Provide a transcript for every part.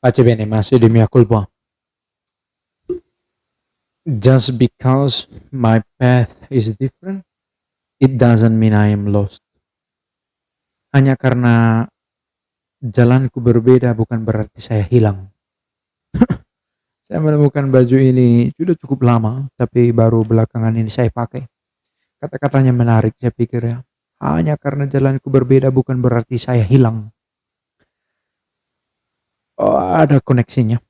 Pace bene, ma se di mia colpa. Just because my path is different, it doesn't mean I am lost. Hanya karena jalanku berbeda bukan berarti saya hilang. Saya menemukan baju ini sudah cukup lama, tapi baru belakangan ini saya pakai. Kata-katanya menarik, saya pikir ya. Hanya karena jalanku berbeda bukan berarti saya hilang. Oh, ada koneksinya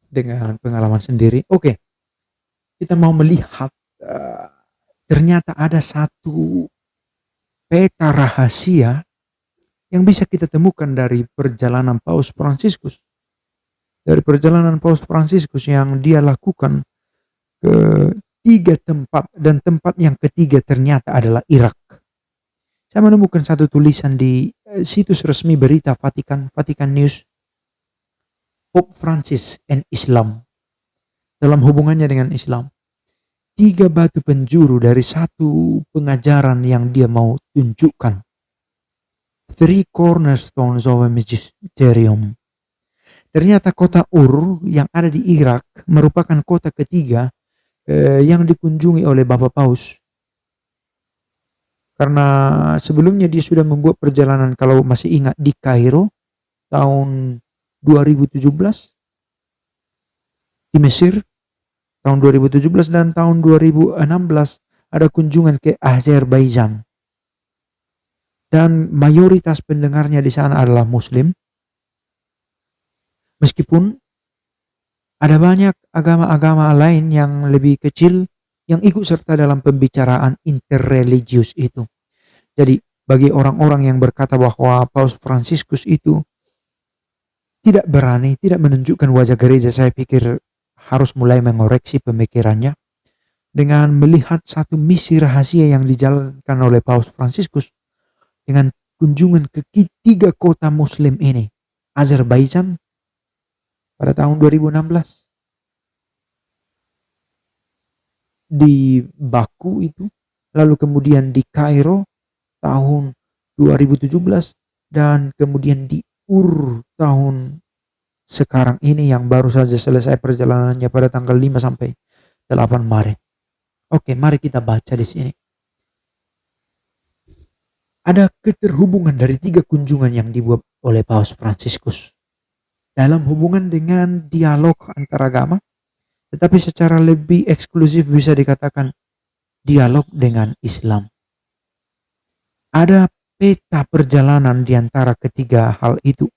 dengan pengalaman sendiri. Oke, kita mau melihat eh, ternyata ada satu peta rahasia yang bisa kita temukan dari perjalanan Paus Fransiskus. Dari perjalanan Paus Fransiskus yang dia lakukan ke tiga tempat, dan tempat yang ketiga ternyata adalah Irak. Saya menemukan satu tulisan di situs resmi berita Vatikan, Vatican News, Pope Francis and Islam. Dalam hubungannya dengan Islam. Tiga batu penjuru dari satu pengajaran yang dia mau tunjukkan. Three cornerstones of a magisterium. Ternyata kota Ur yang ada di Irak merupakan kota ketiga yang dikunjungi oleh Bapak Paus. Karena sebelumnya dia sudah membuat perjalanan, kalau masih ingat, di Kairo tahun 2017, di Mesir tahun 2017, dan tahun 2016 ada kunjungan ke Azerbaijan. Dan mayoritas pendengarnya di sana adalah Muslim. Meskipun ada banyak agama-agama lain yang lebih kecil yang ikut serta dalam pembicaraan interreligius itu. Jadi bagi orang-orang yang berkata bahwa Paus Fransiskus itu tidak berani, tidak menunjukkan wajah gereja, saya pikir harus mulai mengoreksi pemikirannya dengan melihat satu misi rahasia yang dijalankan oleh Paus Fransiskus dengan kunjungan ke tiga kota Muslim ini. Azerbaijan pada tahun 2016, di Baku itu, lalu kemudian di Kairo tahun 2017, dan kemudian di Ur tahun sekarang ini yang baru saja selesai perjalanannya pada tanggal 5 sampai 8 Maret. Oke, mari kita baca di sini. Ada keterhubungan dari tiga kunjungan yang dibuat oleh Paus Fransiskus dalam hubungan dengan dialog antaragama, tetapi secara lebih eksklusif bisa dikatakan dialog dengan Islam. Ada peta perjalanan di antara ketiga hal itu.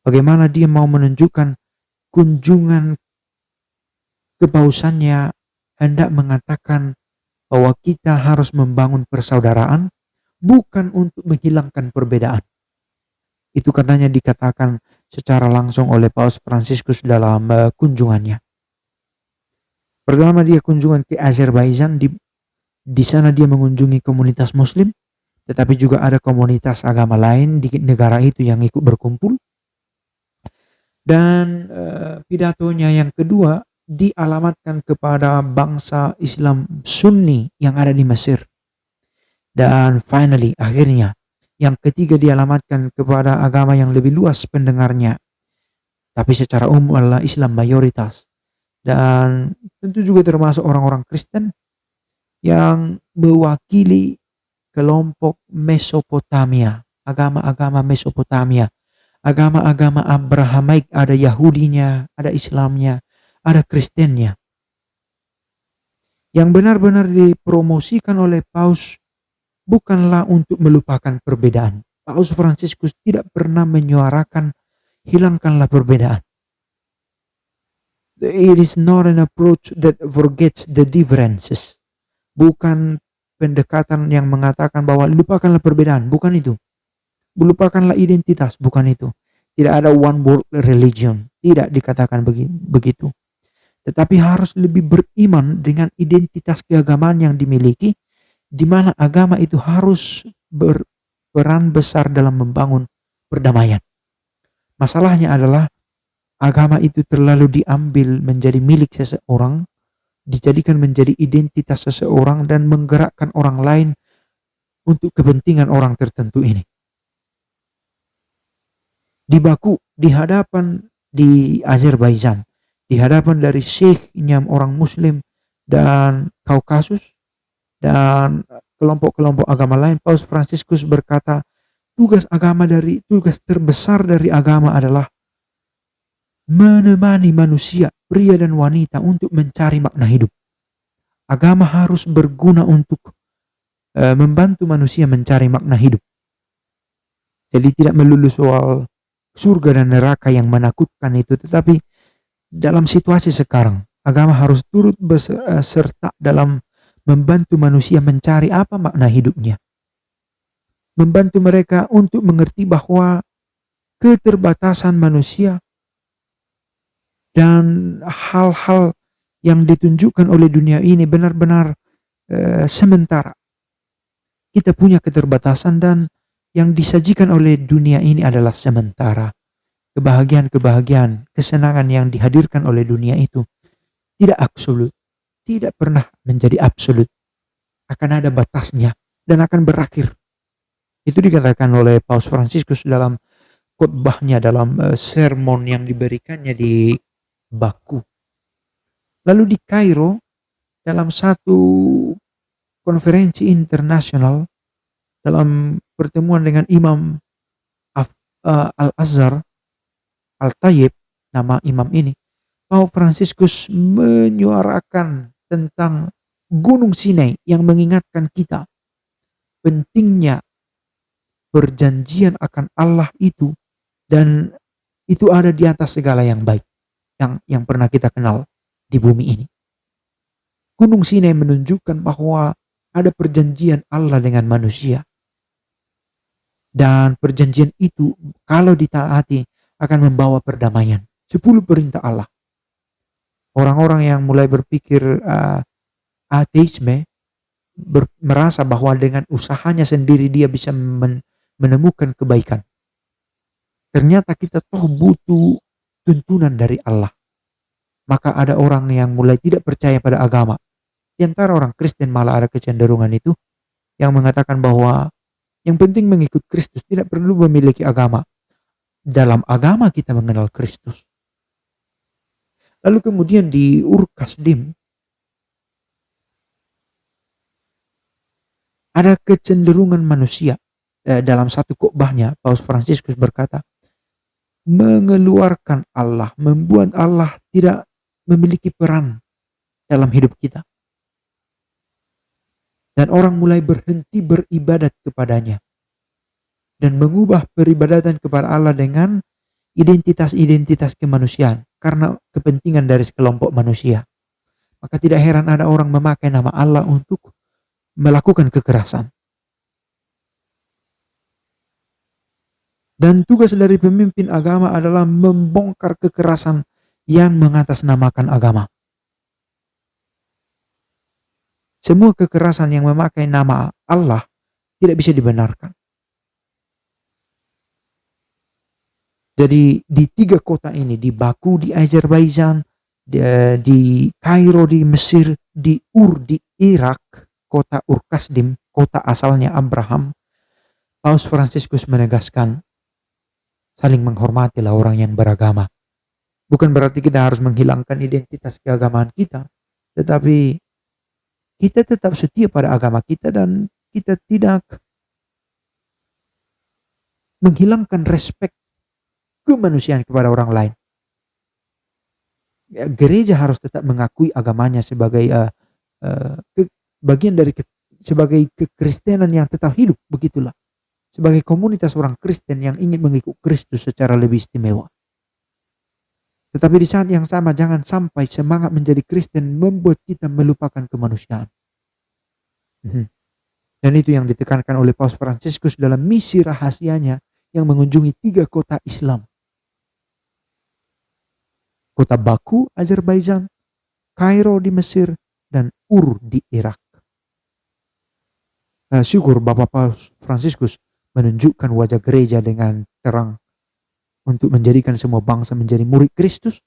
Bagaimana dia mau menunjukkan kunjungan kepausannya hendak mengatakan bahwa kita harus membangun persaudaraan, bukan untuk menghilangkan perbedaan. Itu katanya dikatakan secara langsung oleh Paus Fransiskus dalam kunjungannya. Pertama dia kunjungan ke Azerbaijan, di sana dia mengunjungi komunitas Muslim, tetapi juga ada komunitas agama lain di negara itu yang ikut berkumpul. Dan pidatonya yang kedua dialamatkan kepada bangsa Islam Sunni yang ada di Mesir. Dan finally, akhirnya, yang ketiga dialamatkan kepada agama yang lebih luas pendengarnya, tapi secara umum adalah Islam mayoritas. Dan tentu juga termasuk orang-orang Kristen yang mewakili kelompok Mesopotamia, agama-agama Mesopotamia, agama-agama Abrahamaik, ada Yahudinya, ada Islamnya, ada Kristennya. Yang benar-benar dipromosikan oleh Paus bukanlah untuk melupakan perbedaan. Paus Fransiskus tidak pernah menyuarakan hilangkanlah perbedaan. It is not an approach that forgets the differences. Bukan pendekatan yang mengatakan bahwa lupakanlah perbedaan, bukan itu. Lupakanlah identitas, bukan itu. Tidak ada one world religion, tidak dikatakan begitu. Tetapi harus lebih beriman dengan identitas keagamaan yang dimiliki, di mana agama itu harus berperan besar dalam membangun perdamaian. Masalahnya adalah agama itu terlalu diambil menjadi milik seseorang, dijadikan menjadi identitas seseorang dan menggerakkan orang lain untuk kepentingan orang tertentu ini. Di Baku, di hadapan di Azerbaijan di hadapan dari syekhnya orang muslim dan Kaukasus dan kelompok-kelompok agama lain. Paus Fransiskus berkata, tugas terbesar dari agama adalah menemani manusia, pria dan wanita, untuk mencari makna hidup. Agama harus berguna untuk membantu manusia mencari makna hidup. Jadi tidak melulu soal surga dan neraka yang menakutkan itu, tetapi dalam situasi sekarang, agama harus turut berserta dalam membantu manusia mencari apa makna hidupnya. Membantu mereka untuk mengerti bahwa keterbatasan manusia dan hal-hal yang ditunjukkan oleh dunia ini benar-benar sementara. Kita punya keterbatasan dan yang disajikan oleh dunia ini adalah sementara. Kebahagiaan, kesenangan yang dihadirkan oleh dunia itu tidak absolut, tidak pernah menjadi absolut. Akan ada batasnya dan akan berakhir. Itu dikatakan oleh Paus Fransiskus dalam khotbahnya, dalam sermon yang diberikannya di Baku. Lalu di Kairo, dalam satu konferensi internasional, dalam pertemuan dengan Imam Al-Azhar Al-Tayyib, nama imam ini, Paus Fransiskus menyuarakan tentang Gunung Sinai yang mengingatkan kita pentingnya perjanjian akan Allah itu, dan itu ada di atas segala yang baik yang pernah kita kenal di bumi ini. Gunung Sinai menunjukkan bahwa ada perjanjian Allah dengan manusia. Dan perjanjian itu kalau ditaati akan membawa perdamaian. 10 perintah Allah. Orang-orang yang mulai berpikir ateisme merasa bahwa dengan usahanya sendiri dia bisa menemukan kebaikan. Ternyata kita toh butuh tuntunan dari Allah. Maka ada orang yang mulai tidak percaya pada agama. Di antara orang Kristen malah ada kecenderungan itu yang mengatakan bahwa yang penting mengikut Kristus, tidak perlu memiliki agama. Dalam agama kita mengenal Kristus. Lalu kemudian di Ur-Kasdim ada kecenderungan manusia. Dalam satu khotbahnya Paus Fransiskus berkata, mengeluarkan Allah, membuat Allah tidak memiliki peran dalam hidup kita. Dan orang mulai berhenti beribadat kepadanya dan mengubah peribadatan kepada Allah dengan identitas-identitas kemanusiaan karena kepentingan dari sekelompok manusia. Maka tidak heran ada orang memakai nama Allah untuk melakukan kekerasan. Dan tugas dari pemimpin agama adalah membongkar kekerasan yang mengatasnamakan agama. Semua kekerasan yang memakai nama Allah tidak bisa dibenarkan. Jadi di 3 kota ini, di Baku di Azerbaijan, di Kairo di Mesir, di Ur di Irak, kota Ur-Kasdim, kota asalnya Abraham, Paus Fransiskus menegaskan saling menghormatilah orang yang beragama. Bukan berarti kita harus menghilangkan identitas keagamaan kita, tetapi kita tetap setia pada agama kita dan kita tidak menghilangkan respek kemanusiaan kepada orang lain. Gereja harus tetap mengakui agamanya sebagai bagian dari sebagai kekristenan yang tetap hidup, begitulah. Sebagai komunitas orang Kristen yang ingin mengikut Kristus secara lebih istimewa. Tetapi di saat yang sama jangan sampai semangat menjadi Kristen membuat kita melupakan kemanusiaan. Dan itu yang ditekankan oleh Paus Fransiskus dalam misi rahasianya yang mengunjungi 3 kota Islam. Kota Baku, Azerbaijan, Kairo di Mesir, dan Ur di Irak. Syukur Bapak Paus Fransiskus menunjukkan wajah gereja dengan terang untuk menjadikan semua bangsa menjadi murid Kristus,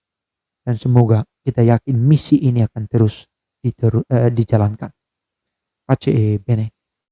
dan semoga kita yakin misi ini akan terus dijalankan. Pace bene.